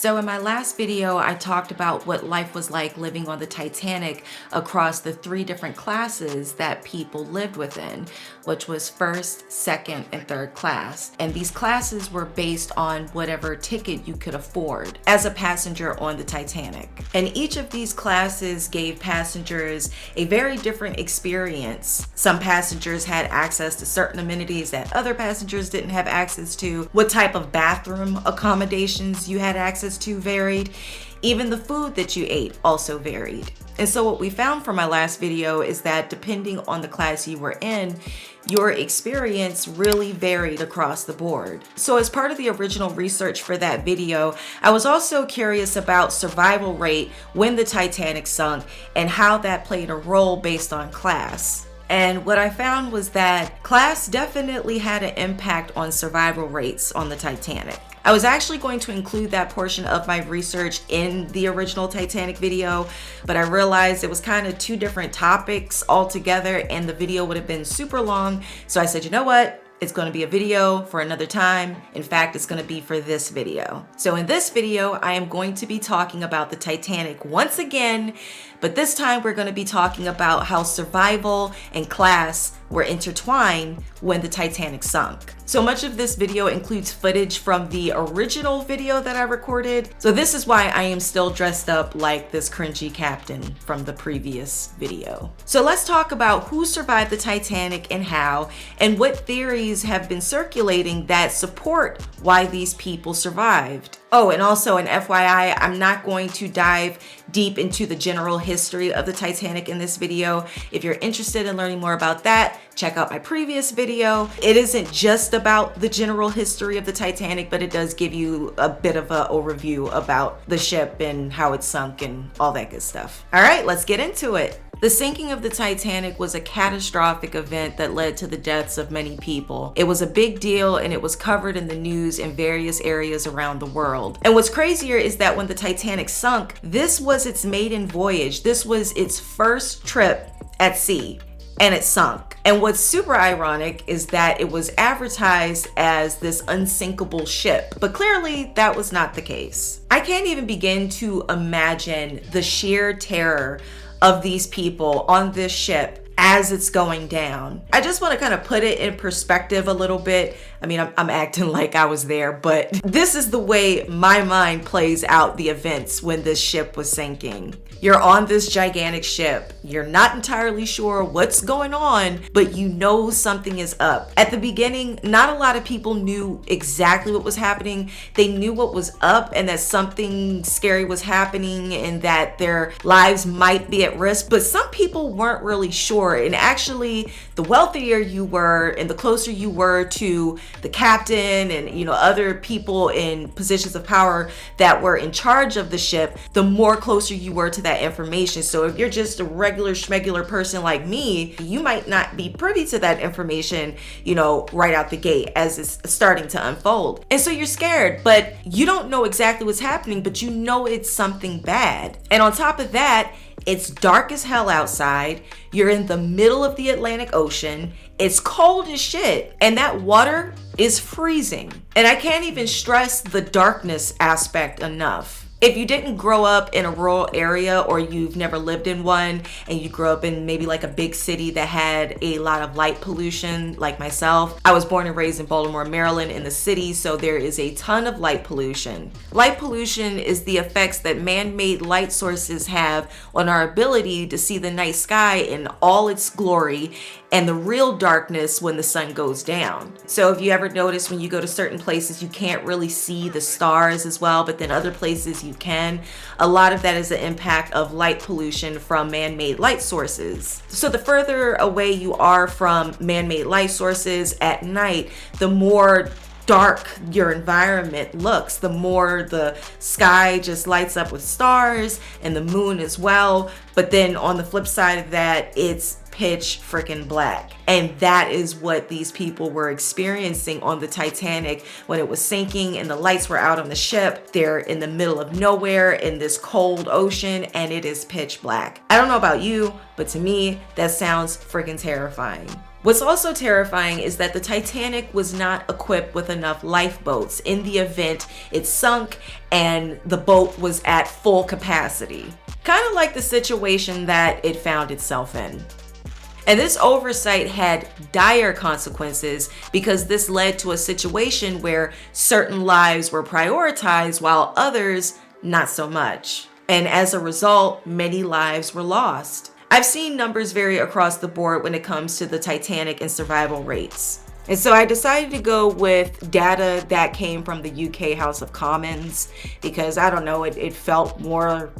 So in my last video, I talked about what life was like living on the Titanic across the 3 different classes that people lived within, which was first, second, and third class. And these classes were based on whatever ticket you could afford as a passenger on the Titanic. And each of these classes gave passengers a very different experience. Some passengers had access to certain amenities that other passengers didn't have access to. What type of bathroom accommodations you had access to varied. Even the food that you ate also varied. And so what we found from my last video is that depending on the class you were in, your experience really varied across the board. So as part of the original research for that video, I was also curious about survival rate when the Titanic sunk and how that played a role based on class. And what I found was that class definitely had an impact on survival rates on the Titanic. I was actually going to include that portion of my research in the original Titanic video, but I realized it was kind of 2 different topics altogether and the video would have been super long. So I said, you know what? It's going to be a video for another time. In fact, it's going to be for this video. So in this video, I am going to be talking about the Titanic once again, but this time we're going to be talking about how survival and class were intertwined when the Titanic sunk. So much of this video includes footage from the original video that I recorded. So this is why I am still dressed up like this cringy captain from the previous video. So let's talk about who survived the Titanic and how, and what theories have been circulating that support why these people survived. Oh, and also an FYI, I'm not going to dive deep into the general history of the Titanic in this video. If you're interested in learning more about that, check out my previous video. It isn't just about the general history of the Titanic, but it does give you a bit of an overview about the ship and how it sunk and all that good stuff. All right, let's get into it. The sinking of the Titanic was a catastrophic event that led to the deaths of many people. It was a big deal and it was covered in the news in various areas around the world. And what's crazier is that when the Titanic sunk, this was its maiden voyage. This was its first trip at sea. And it sunk. And what's super ironic is that it was advertised as this unsinkable ship, but clearly that was not the case. I can't even begin to imagine the sheer terror of these people on this ship as it's going down. I just want to kind of put it in perspective a little bit. I mean, I'm acting like I was there, but this is the way my mind plays out the events when this ship was sinking. You're on this gigantic ship. You're not entirely sure what's going on, but you know something is up. At the beginning, not a lot of people knew exactly what was happening. They knew what was up and that something scary was happening and that their lives might be at risk, but some people weren't really sure. And actually, the wealthier you were and the closer you were to the captain and, you know, other people in positions of power that were in charge of the ship, the more closer you were to that information. So if you're just a regular schmegular person like me, you might not be privy to that information, you know, right out the gate as it's starting to unfold. And so you're scared, but you don't know exactly what's happening, but you know it's something bad. And on top of that, it's dark as hell outside. You're in the middle of the Atlantic Ocean. It's cold as shit. And that water is freezing. And I can't even stress the darkness aspect enough. If you didn't grow up in a rural area or you've never lived in one and you grew up in maybe like a big city that had a lot of light pollution like myself, I was born and raised in Baltimore, Maryland in the city, so there is a ton of light pollution. Light pollution is the effects that man-made light sources have on our ability to see the night sky in all its glory and the real darkness when the sun goes down. So if you ever notice when you go to certain places, you can't really see the stars as well, but then other places you can. A lot of that is the impact of light pollution from man-made light sources. So the further away you are from man-made light sources at night, the more dark your environment looks, the more the sky just lights up with stars and the moon as well. But then on the flip side of that, it's pitch freaking black. And that is what these people were experiencing on the Titanic when it was sinking and the lights were out on the ship. They're in the middle of nowhere in this cold ocean and it is pitch black. I don't know about you, but to me, that sounds freaking terrifying. What's also terrifying is that the Titanic was not equipped with enough lifeboats in the event it sunk and the boat was at full capacity. Kind of like the situation that it found itself in. And this oversight had dire consequences because this led to a situation where certain lives were prioritized while others not so much. And as a result, many lives were lost. I've seen numbers vary across the board when it comes to the Titanic and survival rates. And so I decided to go with data that came from the UK House of Commons because, I don't know, it felt more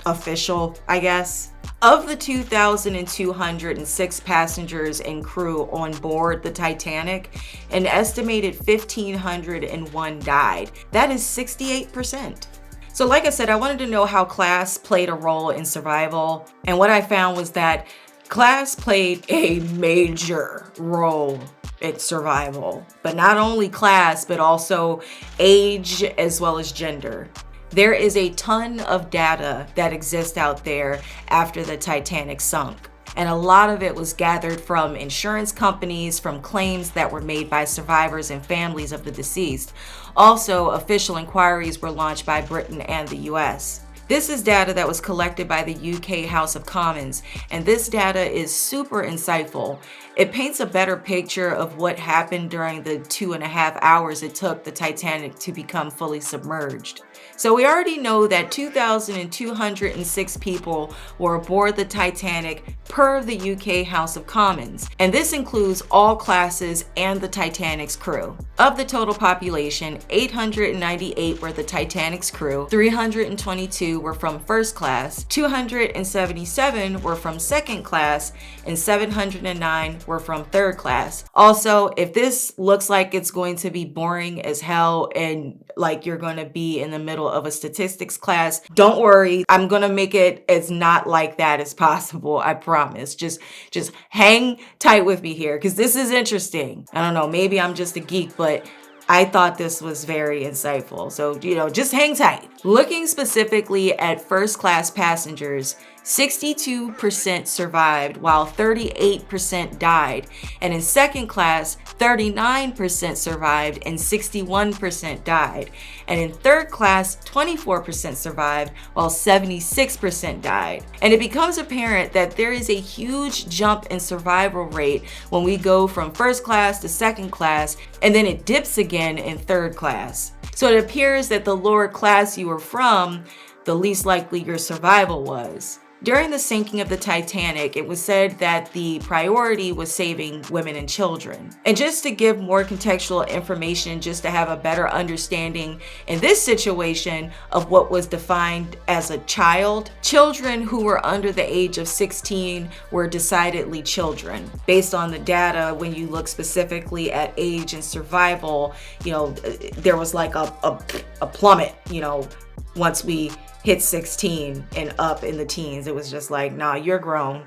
official, I guess. Of the 2,206 passengers and crew on board the Titanic, an estimated 1,501 died. That is 68%. So like I said, I wanted to know how class played a role in survival. And what I found was that class played a major role in survival. But not only class, but also age as well as gender. There is a ton of data that exists out there after the Titanic sunk. And a lot of it was gathered from insurance companies, from claims that were made by survivors and families of the deceased. Also, official inquiries were launched by Britain and the US. This is data that was collected by the UK House of Commons, and this data is super insightful. It paints a better picture of what happened during the 2.5 hours it took the Titanic to become fully submerged. So we already know that 2,206 people were aboard the Titanic per the UK House of Commons, and this includes all classes and the Titanic's crew. Of the total population, 898 were the Titanic's crew, 322 were from first class, 277 were from second class, and 709 were from third class. Also, if this looks like it's going to be boring as hell and like you're going to be in the middle of a statistics class, don't worry. I'm going to make it as not like that as possible. I promise. Just hang tight with me here because this is interesting. I don't know, maybe I'm just a geek, but I thought this was very insightful. So, just hang tight. Looking specifically at first class passengers, 62% survived while 38% died. And in second class, 39% survived and 61% died. And in third class, 24% survived while 76% died. And it becomes apparent that there is a huge jump in survival rate when we go from first class to second class, and then it dips again in third class. So it appears that the lower class you were from, the least likely your survival was. During the sinking of the Titanic, it was said that the priority was saving women and children. And just to give more contextual information, just to have a better understanding in this situation of what was defined as a child, children who were under the age of 16 were decidedly children. Based on the data, when you look specifically at age and survival, there was like a plummet, once we hit 16 and up in the teens. It was just like, nah, you're grown,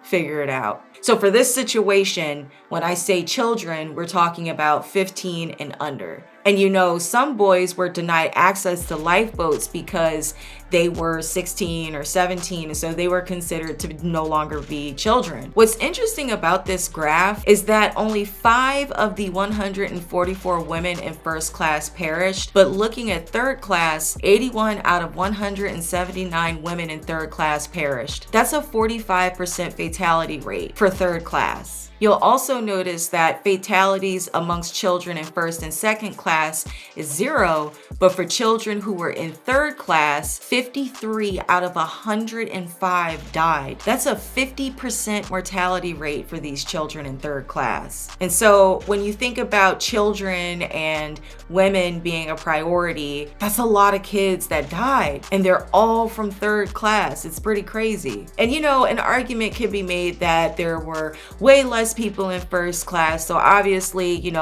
figure it out. So for this situation, when I say children, we're talking about 15 and under. And some boys were denied access to lifeboats because they were 16 or 17, and so they were considered to no longer be children. What's interesting about this graph is that only 5 of the 144 women in first class perished, but looking at third class, 81 out of 179 women in third class perished. That's a 45% fatality rate for third class. You'll also notice that fatalities amongst children in first and second class is 0, but for children who were in third class, 53 out of 105 died. That's a 50% mortality rate for these children in third class. And so when you think about children and women being a priority, that's a lot of kids that died, and they're all from third class. It's pretty crazy. And an argument can be made that there were way less people in first class, so obviously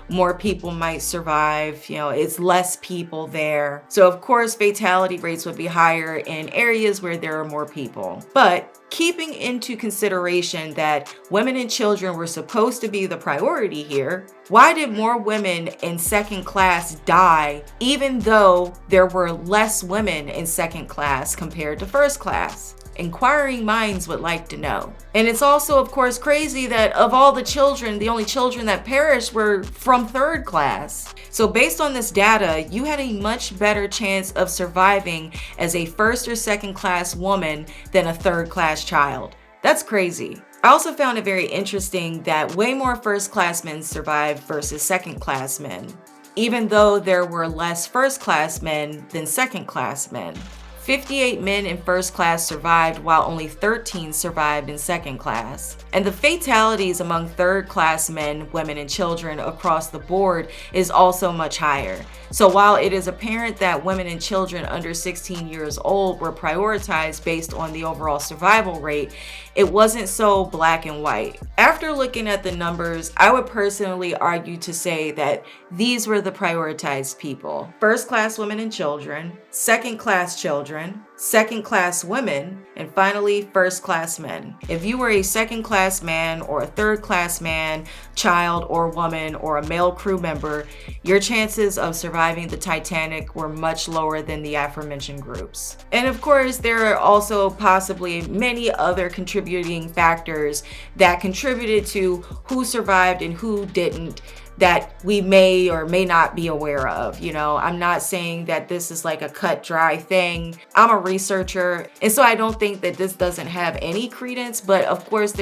more people might survive. It's less people there, so of course fatality rates would be higher in areas where there are more people. But Keeping into consideration that women and children were supposed to be the priority here, why did more women in second class die even though there were less women in second class compared to first class? Inquiring minds would like to know. And it's also, of course, crazy that of all the children, the only children that perished were from third class. So based on this data, you had a much better chance of surviving as a first or second class woman than a third class child. That's crazy. I also found it very interesting that way more first class men survived versus second class men, even though there were less first class men than second class men. 58 men in first class survived while only 13 survived in second class. And the fatalities among third class men, women, and children across the board is also much higher. So while it is apparent that women and children under 16 years old were prioritized based on the overall survival rate, it wasn't so black and white. After looking at the numbers, I would personally argue to say that these were the prioritized people: first class women and children, second class children, second class women, and finally first class men. If you were a second class man or a third class man, child or woman, or a male crew member, your chances of surviving the Titanic were much lower than the aforementioned groups. And of course, there are also possibly many other contributing factors that contributed to who survived and who didn't, that we may or may not be aware of. I'm not saying that this is like a cut dry thing. I'm a researcher, and so I don't think that this doesn't have any credence, but of course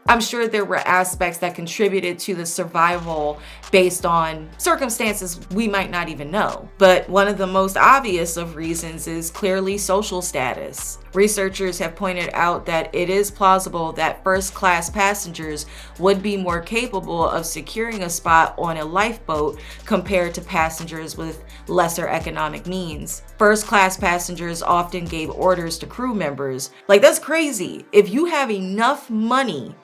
I'm sure there were aspects that contributed to the survival based on circumstances we might not even know. But one of the most obvious of reasons is clearly social status. Researchers have pointed out that it is plausible that first-class passengers would be more capable of securing a spot on a lifeboat compared to passengers with lesser economic means. First-class passengers often gave orders to crew members. Like, that's crazy. If you have enough money,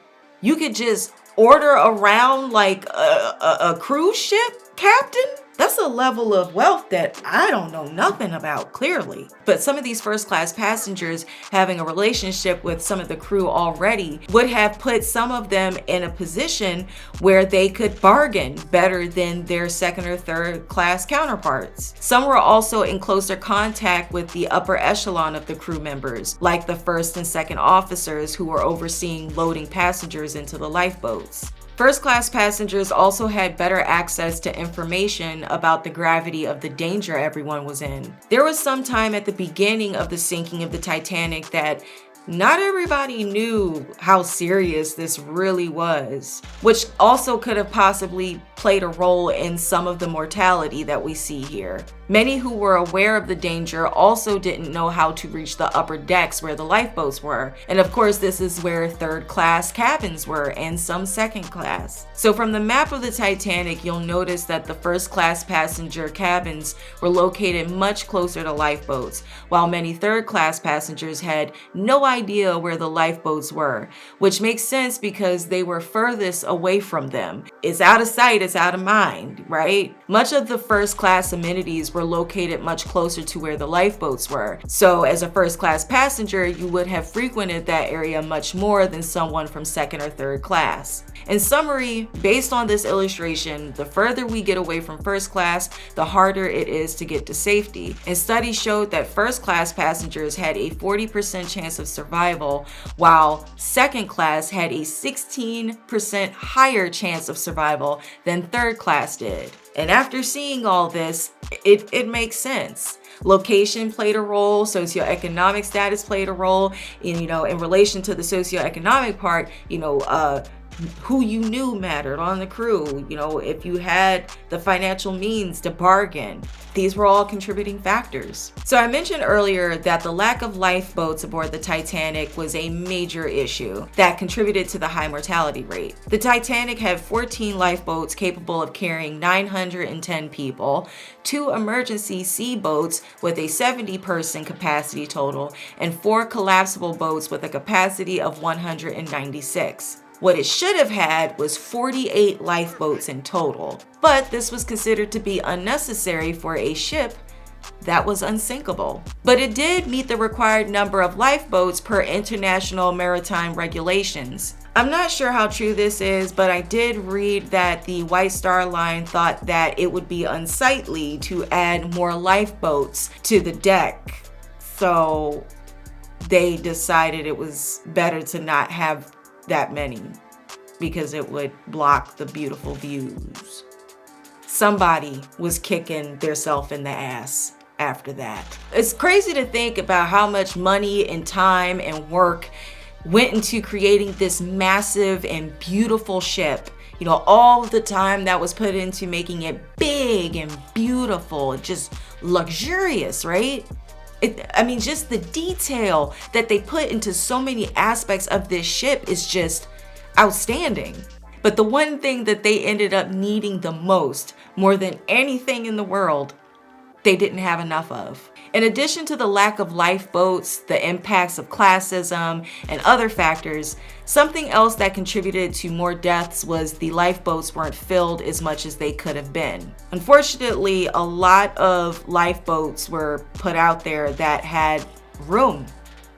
you could just order around like a cruise ship captain? That's a level of wealth that I don't know nothing about, clearly. But some of these first class passengers having a relationship with some of the crew already would have put some of them in a position where they could bargain better than their second or third class counterparts. Some were also in closer contact with the upper echelon of the crew members, like the first and second officers who were overseeing loading passengers into the lifeboats. First-class passengers also had better access to information about the gravity of the danger everyone was in. There was some time at the beginning of the sinking of the Titanic that not everybody knew how serious this really was, which also could have possibly played a role in some of the mortality that we see here. Many who were aware of the danger also didn't know how to reach the upper decks where the lifeboats were. And of course, this is where third class cabins were and some second class. So from the map of the Titanic, you'll notice that the first class passenger cabins were located much closer to lifeboats, while many third class passengers had no idea where the lifeboats were, which makes sense because they were furthest away from them. It's out of sight, it's out of mind, right? Much of the first class amenities were located much closer to where the lifeboats were. So as a first class passenger, you would have frequented that area much more than someone from second or third class. In summary, based on this illustration, the further we get away from first class, the harder it is to get to safety. And studies showed that first class passengers had a 40% chance of survival, while second class had a 16% higher chance of survival than third class did. And after seeing all this, it makes sense. Location played a role, socioeconomic status played a role, in relation to the socioeconomic part, who you knew mattered on the crew, if you had the financial means to bargain. These were all contributing factors. So I mentioned earlier that the lack of lifeboats aboard the Titanic was a major issue that contributed to the high mortality rate. The Titanic had 14 lifeboats capable of carrying 910 people, 2 emergency sea boats with a 70-person capacity total, and 4 collapsible boats with a capacity of 196. What it should have had was 48 lifeboats in total, but this was considered to be unnecessary for a ship that was unsinkable. But it did meet the required number of lifeboats per international maritime regulations. I'm not sure how true this is, but I did read that the White Star Line thought that it would be unsightly to add more lifeboats to the deck. So they decided it was better to not have that many because it would block the beautiful views. Somebody was kicking theirself in the ass after that. It's crazy to think about how much money and time and work went into creating this massive and beautiful ship. You know, all of the time that was put into making it big and beautiful, just luxurious, right? I mean, just the detail that they put into so many aspects of this ship is just outstanding. But the one thing that they ended up needing the most, more than anything in the world, they didn't have enough of. In addition to the lack of lifeboats, the impacts of classism, and other factors, something else that contributed to more deaths was the lifeboats weren't filled as much as they could have been. Unfortunately, a lot of lifeboats were put out there that had room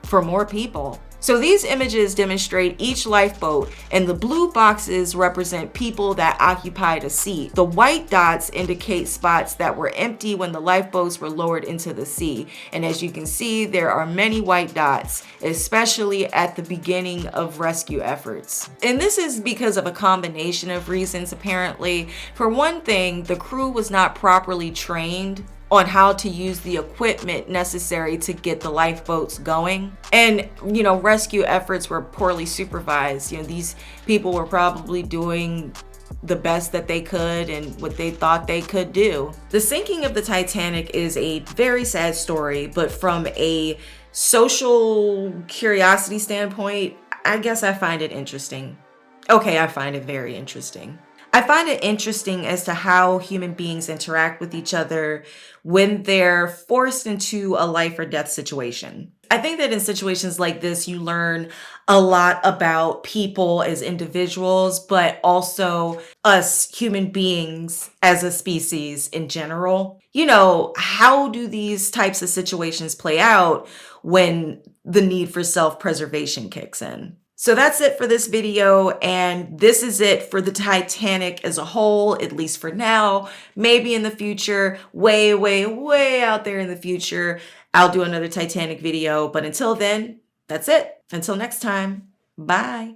for more people. So these images demonstrate each lifeboat, and the blue boxes represent people that occupied a seat. The white dots indicate spots that were empty when the lifeboats were lowered into the sea. And as you can see, there are many white dots, especially at the beginning of rescue efforts. And this is because of a combination of reasons, apparently. For one thing, the crew was not properly trained on how to use the equipment necessary to get the lifeboats going. And, you know, rescue efforts were poorly supervised. You know, these people were probably doing the best that they could and what they thought they could do. The sinking of the Titanic is a very sad story, but from a social curiosity standpoint, I guess I find it interesting. Okay, I find it very interesting. I find it interesting as to how human beings interact with each other when they're forced into a life or death situation. I think that in situations like this, you learn a lot about people as individuals, but also us human beings as a species in general. You know, how do these types of situations play out when the need for self-preservation kicks in? So that's it for this video, and this is it for the Titanic as a whole, at least for now. Maybe in the future, way, way, way out there in the future, I'll do another Titanic video. But until then, that's it. Until next time, bye.